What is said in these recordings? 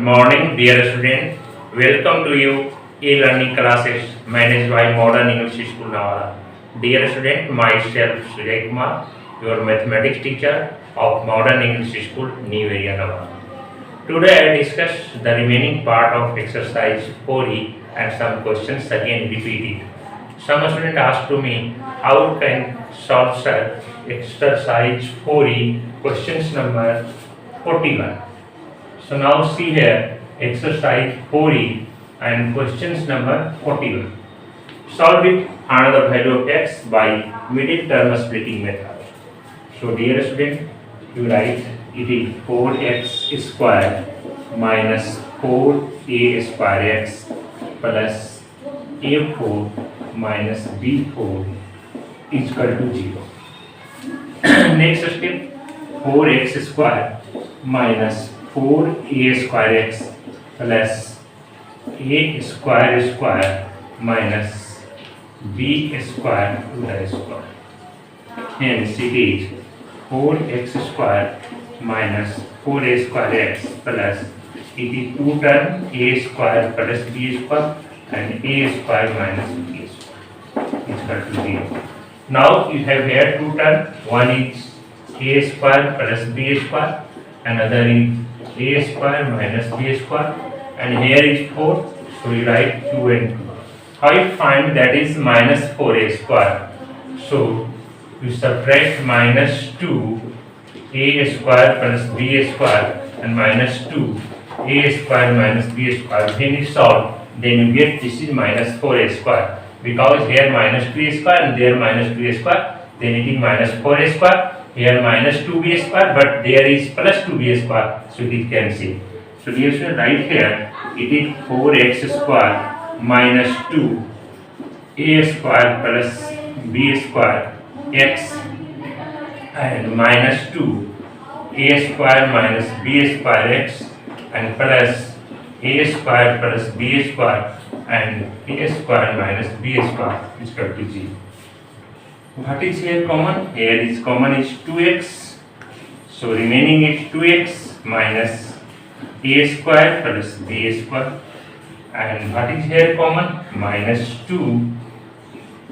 morning, dear student. Welcome to you e-learning classes managed by Modern English School Navara. Dear student, myself Sujay Kumar, your mathematics teacher of Modern English School, New Area Navara. Today I discuss the remaining part of exercise 4E and some questions again repeated. Some student asked to me how can solve exercise 4E questions number 41. So now see here exercise 4E and questions number 41. Solve it under the value of x by middle term splitting method. So dear student, you write it is 4x square minus 4a square x plus a4 minus b4 is equal to 0. Next step, 4x square minus 4a square x plus a square minus b square to the square. Hence it is 4x square minus 4a square x plus it is 2 term a square plus b square and a square minus b square is equal to 0. Now you have here 2 term, one is a square plus b square, another is a square minus b square, and here is 4, so you write 2 and 2. How you find that is minus 4a square? So you subtract minus 2 a square plus b square and minus 2 a square minus b square. When you solve, then you get this is minus 4a square, because here minus 2a square and there minus 2a square, then it is minus 4a square. Here minus 2b square, but there is plus 2b square, so it can see. So dear student, right here it is 4x square minus 2 a square plus b square x and minus 2 a square minus b square x and plus a square plus b square and a square minus b square is equal to 0. What is here common? Here is common is 2x. So remaining is 2x minus a square plus b square. And what is here common? Minus 2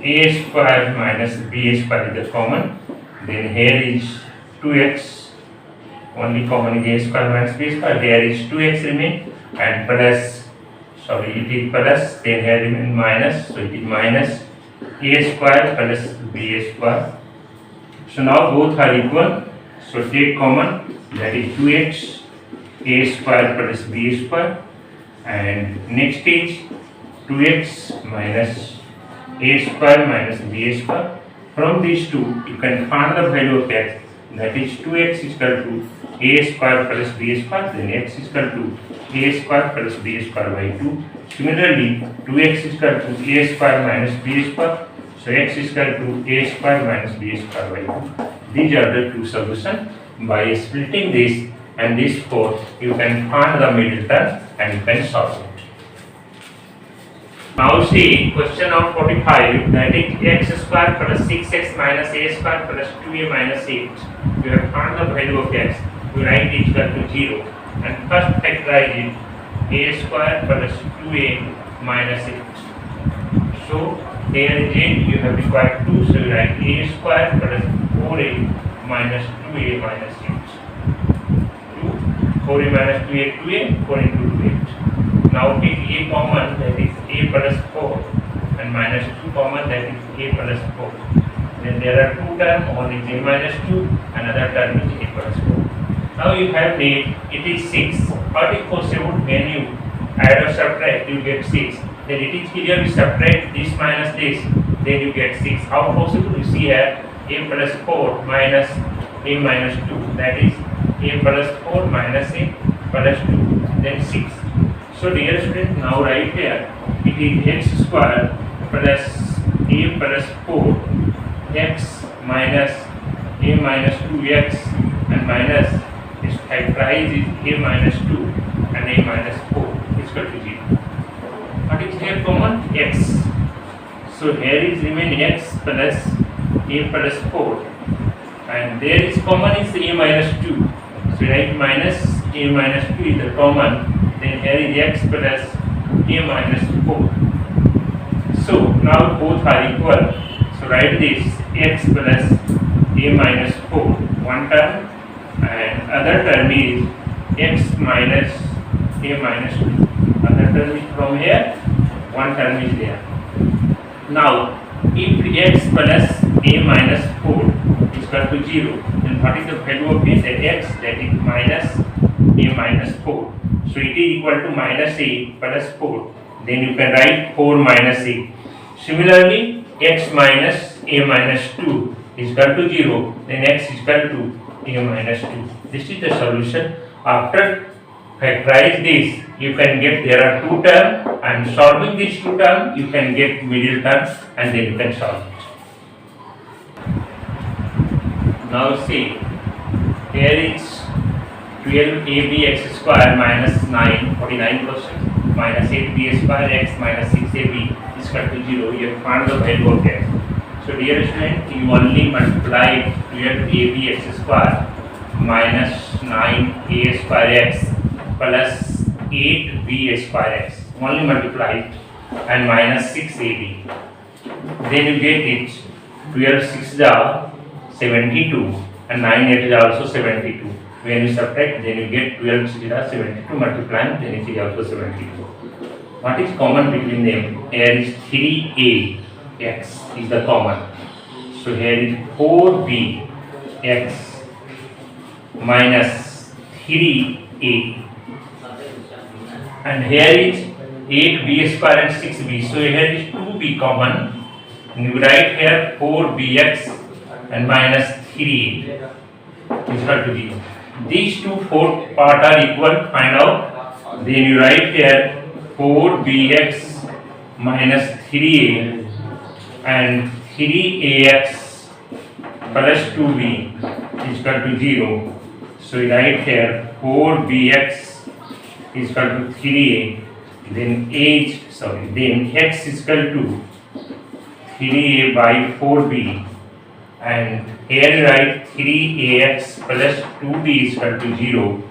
a square minus b square is the common. Then here is 2x. Only common is a square minus b square. There is 2x remain and plus. Sorry, it is plus. Then here remain minus. So it is minus a square plus b square. So now both are equal. So take common, that is 2x a square plus b square, and next is 2x minus a square minus b square. From these two you can find the value of x, that is 2x is equal to a square plus b square, then x is equal to a square plus b square by 2. Similarly, 2x is equal to a square minus b square, so x is equal to a square minus b square by 2. These are the two solutions. By splitting this and this 4, you can find the middle term and you can solve it. Now see question of 45, that is x square plus 6x minus a square plus 2a minus 8. You have found the value of x. You write it equal to 0 and first factorize it, a square plus 2a minus 8. So here again you have required 2, so you write a square plus 4a minus 2a minus 8. 4a minus 2a, 2a, 4 into 2, 8. Now take a common, that is a plus 4, and minus 2 common, that is a plus 4. Then there are 2 terms, one is a minus 2, another term is a plus 4. Now you have made it is 6. How it is possible when you add or subtract you get 6? Then it is clear you subtract this minus this, then you get 6. How possible? You see here a plus 4 minus a minus 2, that is a plus 4 minus a plus 2, then 6. So dear student, now right here it is x square plus a plus 4 x minus a minus 2x and minus is factorize is a minus 2 and a minus 4 is equal to 0. What is here common? X. So here is remain x plus a plus 4 and there is common is a minus 2. So write minus a minus 2 is the common, then here is x plus a minus 4. So now both are equal. So write this x plus a minus 4 one term, and other term is x minus a minus 2. Other term is from here, one term is there. Now if x plus a minus 4 is equal to 0, then what is the value of it? That x, that is minus a minus 4. So it is equal to minus a plus 4. Then you can write 4 minus a. Similarly, x minus a minus 2 is equal to 0. Then x is equal to a minus 2. This is the solution. After factorize this, you can get there are two terms, and solving these two terms, you can get middle terms, and then you can solve it. Now see, here is 12ab x square minus 9, 49 plus 6, minus 8b square x minus 6ab is equal to 0. You have found the value of x. So dear student, you only multiply 12ab x square minus 9a square x plus 8b square x. Only multiply it, and minus 6ab. Then you get it 12 6 are 72, and 9 8 is also 72. When you subtract, then you get 12 6 are 72, multiplying, then it is also 72. What is common between them? Here is 3a x is the common. So here is 4b x minus 3a, and here is 8b square and 6b. So here is 2b common. And you write here 4bx and minus 3a is equal to 0. These two fourth part are equal. Find out. Then you write here 4bx minus 3a and 3ax plus 2b is equal to 0. So you write here 4bx is equal to 3a, then then x is equal to 3a by 4b, and here you write 3ax plus 2b is equal to 0,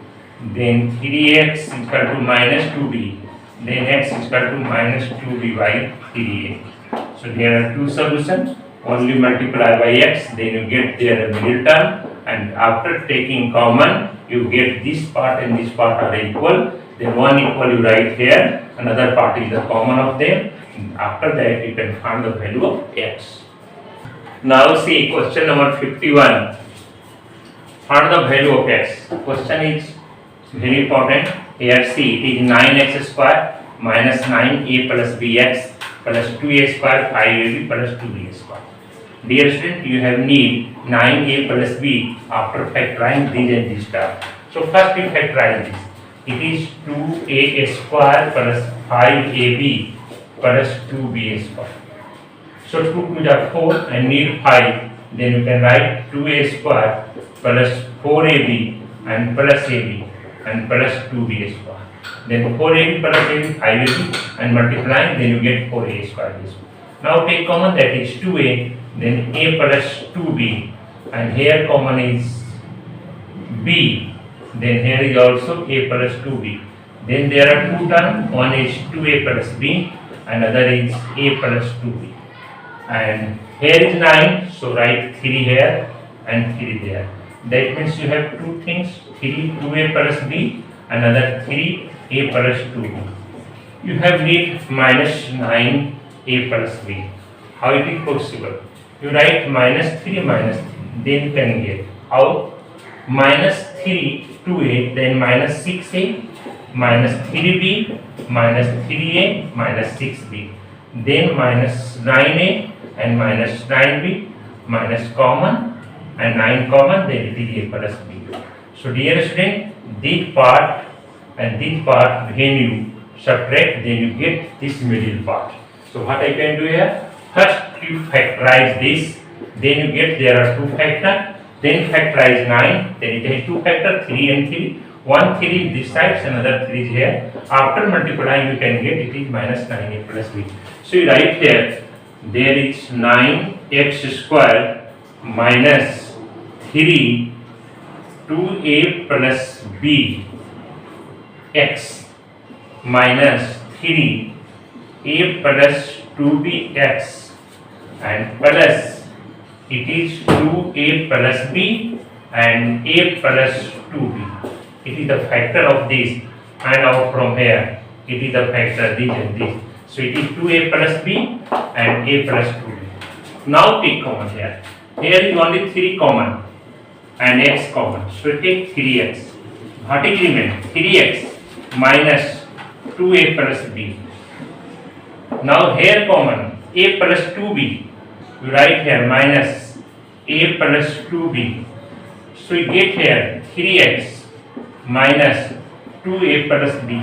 then 3ax is equal to minus 2b, then x is equal to minus 2b by 3a. So there are two solutions. Only multiply by x, then you get their middle term, and after taking common, you get this part and this part are equal. Then one equal you write here, another part is the common of them. After that, you can find the value of x. Now see question number 51. Find the value of x. Question is very important. Here see, it is 9x square minus 9a plus bx plus 2a square 5ab plus 2b square. Dear student, you have need 9a plus b after factoring this and this term. So first you factorize this. It is 2a square plus 5ab plus 2b square. So 2 to the 4 and need 5. Then you can write 2a square plus 4ab and plus ab and plus 2b square. Then 4ab plus ab 5ab and multiplying, then you get 4a square. Now take common, that is 2a, then a plus 2b, and here common is b. Then here is also a plus 2b. Then there are two terms, one is 2a plus b, another is a plus 2b. And here is 9, so write 3 here and 3 there. That means you have two things, 2a plus b, another 3a plus 2b. You have need minus 9a plus b. How it is possible? You write minus 3 minus 3, then you can get how? Minus 3 2a, then minus 6a, minus 3b, minus 3a, minus 6b, then minus 9a and minus 9b, minus common and 9 common, then it is a plus b. So dear student, this part and this part, when you subtract, then you get this middle part. So what I can do here? First you factorize this, then you get there are two factors. Then factorize 9, then it has two factors, 3 and 3. One 3 this side, another 3 is here. After multiplying, you can get it is minus 9a plus b. So you write here, there is 9x square minus 3 2a plus b x minus 3a plus 2bx and plus it is 2a plus b and a plus 2b. It is the factor of this, find out from here. It is the factor this and this. So it is 2a plus b and a plus 2b. Now take common here. Here is only 3 common and x common. So take 3x. What is remain? 3x minus 2a plus b. Now here common a plus 2b. You write here minus a plus 2b. So you get here 3x minus 2a plus b.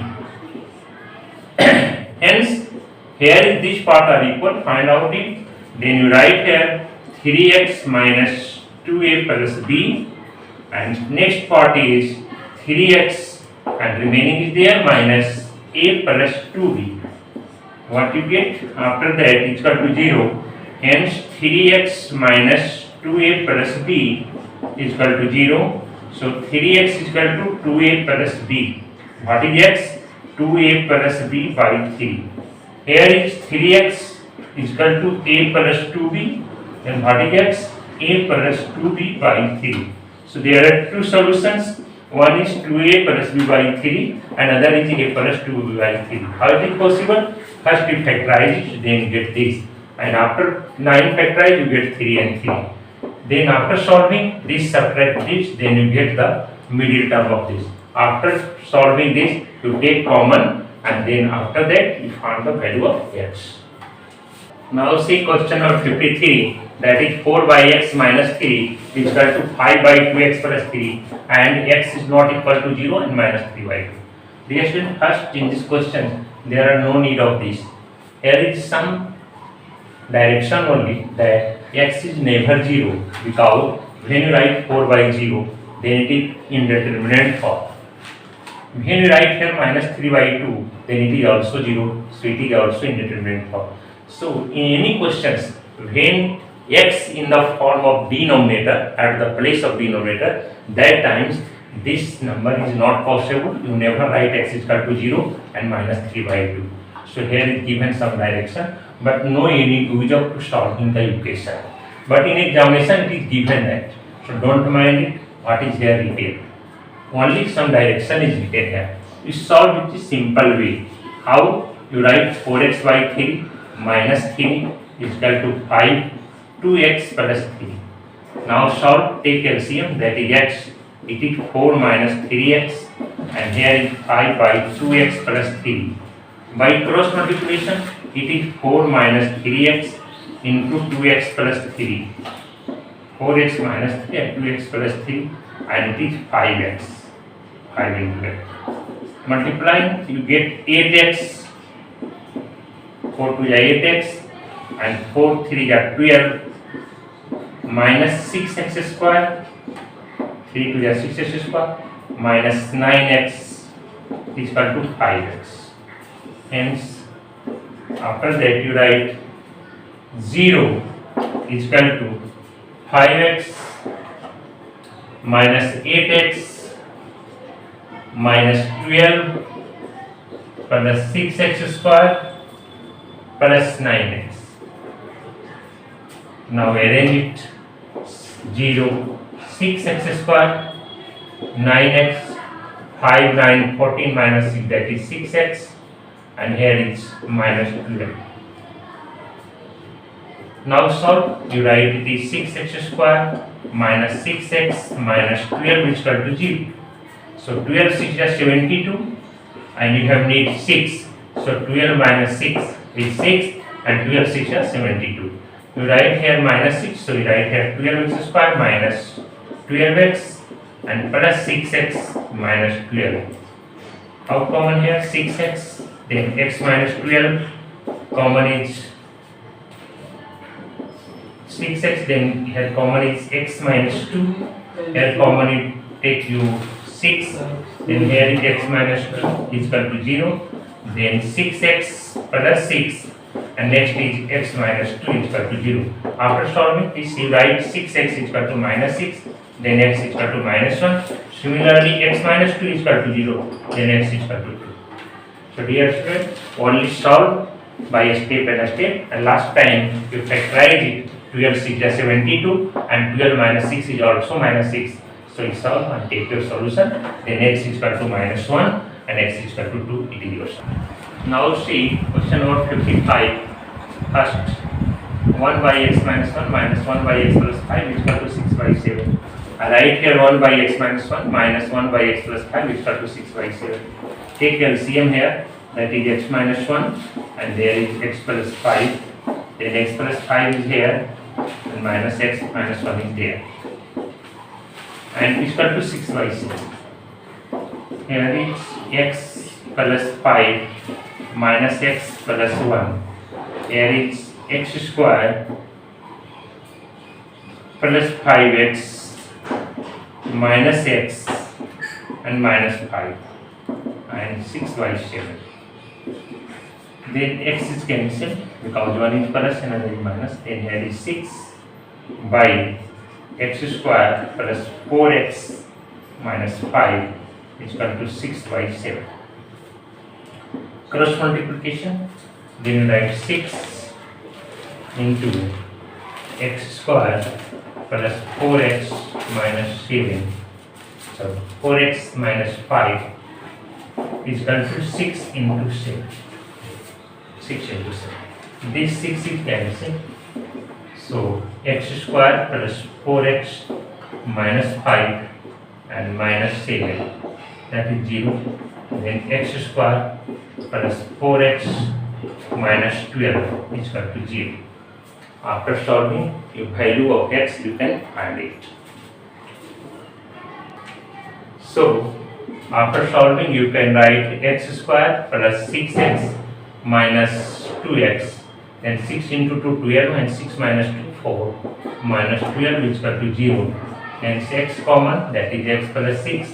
Hence, here is this part are equal, find out it. Then you write here 3x minus 2a plus b, and next part is 3x and remaining is there minus a plus 2b. What you get after that is equal to 0. Hence 3x minus 2a plus b is equal to 0. So 3x is equal to 2a plus b. What is x? 2a plus b by 3. Here is 3x is equal to a plus 2b, and what is x? A plus 2b by 3. So there are two solutions. One is 2a plus b by 3 and other is a plus 2b by 3. How is it possible? First you factorize it, then you get this. And after 9 factorize you get 3 and 3. Then after solving this, subtract this, then you get the middle term of this. After solving this, you take common and then after that you find the value of x. Now see question number 53, that is 4 by x minus 3 is equal to 5 by 2x plus 3 and x is not equal to 0 and minus 3 by 2. Dear student, first in this question there are no need of this. Here is some direction only that x is never 0, because when you write 4 by 0 then it is indeterminate form. When you write here minus 3 by 2 then it is also 0, so it is also indeterminate form. So in any questions when x in the form of denominator at the place of denominator, that times this number is not possible. You never write x is equal to 0 and minus 3 by 2. So here is given some direction, but no any use of solving the equation. But in examination it is given that. So don't mind it what is here written. Only some direction is written here. You solve it in simple way. How? You write 4x by 3 minus 3 is equal to 5 2x plus 3. Now solve, take LCM, that is x. It is 4 minus 3x and here is 5 by 2x plus 3. By cross multiplication it is 4 minus 3x into 2x plus 3. 4x minus 3 and 2x plus 3 and it is 5x. 5 into x. Multiplying you get 8x. 4 to the 8x and 4 3 are 12 minus 6x square, 3 to the 6x square minus 9x is equal to 5x. Hence after that you write 0 is equal to 5x minus 8x minus 12 plus 6x square plus 9x. Now arrange it. 0, 6x square, 9x, 5, 9, 14 minus 6, that is 6x, and here is minus 12. Now solve, you write it is 6x square minus 6x minus 12 is equal to 0. So 12 6 is 72 and you have need 6. So 12 minus 6 is 6 and 12 6 is 72. You write here minus 6, so you write here 12x square minus 12x and plus 6x minus 12. How common here? 6x, then x minus 12, common is 6x, then here common is x minus 2, here common it take you 6, then here is x minus 2 is equal to 0, then 6x plus 6 and next is x minus 2 is equal to 0. After solving this you write 6x is equal to minus 6, then x is equal to minus 1. Similarly x minus 2 is equal to 0, then x is equal to 2. So dear student, only solve by a step and a step, and last time you factorize it. 12 6 is 72 and 12 minus 6 is also minus 6. So you solve and take your solution. Then x is equal to minus 1 and x is equal to 2. It is your solution. Now see question number 55. First, 1 by x minus 1 minus 1 by x plus 5 is equal to 6 by 7. I write here 1 by x minus 1 minus 1 by x plus 5 is equal to 6 by 7. Take LCM here, that is x minus 1 and there is x plus 5. Then x plus 5 is here and minus x minus 1 is there. And is equal to 6 by 7. Here is x plus 5 minus x plus 1. Here is x square plus 5x minus x and minus 5 and 6 by 7. Then x is cancelled because one is plus and another is minus. Then here is 6 by x square plus 4x minus 5 is equal to 6 by 7. Cross multiplication, then write 6 into x square plus 4x minus 7. So 4x minus 5 is equal to 6 into 7. 6 into 7. This 6 is cancelled. So x square plus 4x minus 5 and minus 7, that is 0. Then x square plus 4x minus 12 is equal to 0. After solving, the value of x you can find it. So after solving, you can write x square plus 6x minus 2x. Then 6 into 2, 12 and 6 minus 2, 4 minus 12 is equal to 0. Then x common, that is x plus 6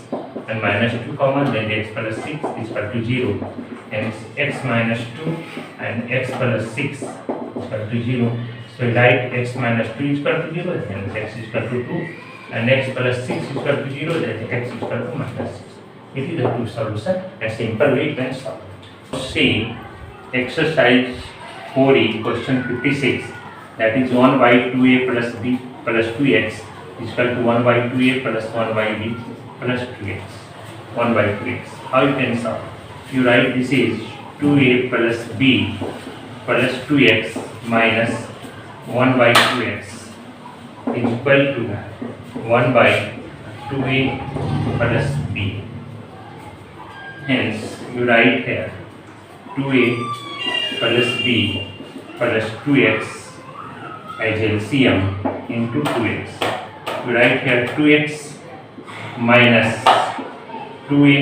and minus 2 common, then x plus 6 is equal to 0. And x minus 2 and x plus 6 is equal to 0. So write x minus 2 is equal to 0, then x is equal to 2 and x plus 6 is equal to 0, then x is equal to minus 6. It is the two solution, a simple way you can solve it. See exercise 4e question 56, that is 1 by 2a plus b plus 2x is equal to 1 by 2a plus 1 by b plus 2x. 1 by 2x. How you can solve? You write this is 2a plus b plus 2x minus 1 by 2x is equal to 1 by 2a plus b. Hence, you write here 2a plus b plus 2x as LCM into 2x. You write here 2x minus 2a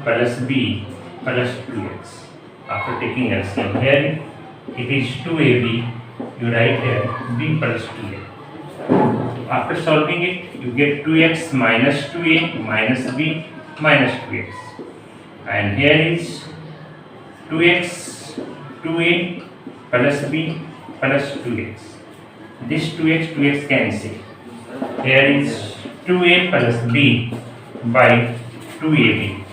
plus b plus 2x. After taking LCM here, it is 2ab. You write here b plus 2a. After solving it, you get 2x minus 2a minus b minus 2x. And here is 2x, 2a plus b plus 2x. This 2x cancel. Here is 2a plus b by 2ab.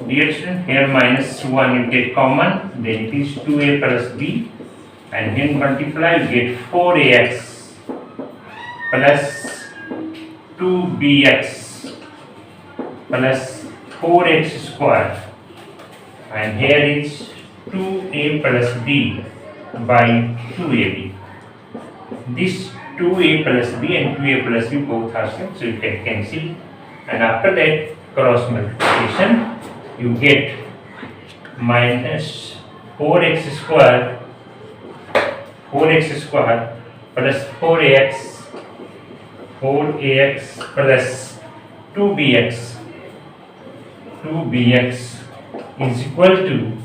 Dear student, here minus 1 you get common, then it is 2a plus b, and then multiply you get 4ax plus 2bx plus 4x square, and here is 2a plus b by 2ab. This 2a plus b and 2a plus b both are same, so you can cancel, and after that cross multiplication you get minus 4x square plus 4ax plus 2bx is equal to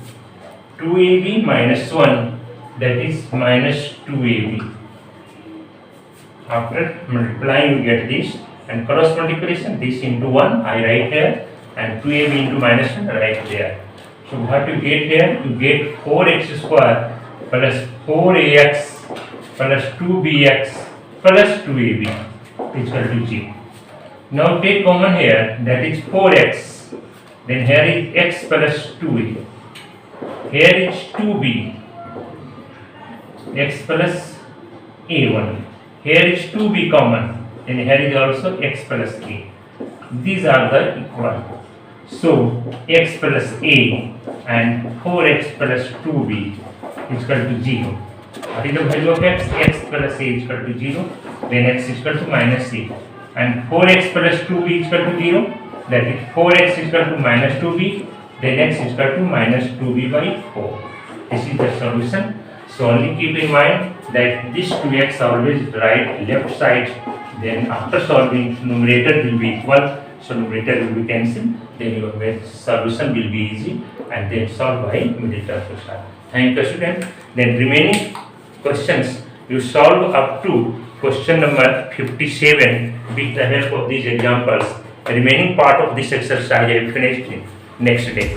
2ab minus 1, that is minus 2ab. After multiplying you get this, and cross multiplication, this into 1 I write here and 2ab into minus 1 I write there. So what you get here, you get 4x square plus 4ax plus 2bx plus 2ab is equal to 0. Now take common here, that is 4x Then here is x plus 2a. Here is 2b, x plus a1. Here is 2b common, and here is also x plus a. These are the equal. So x plus a and 4x plus 2b is equal to 0. What is the value of x? X plus a is equal to 0. Then x is equal to minus a. And 4x plus 2b is equal to 0. That is 4x is equal to minus 2b. Then x is equal to minus 2b by 4. This is the solution. So only keep in mind that this 2x always write left side. Then after solving, numerator will be equal. So numerator will be cancelled. Then your solution will be easy. And then solve by middle term question. Thank you, student. Then remaining questions you solve up to question number 57 with the help of these examples. The remaining part of this exercise I will finish next day.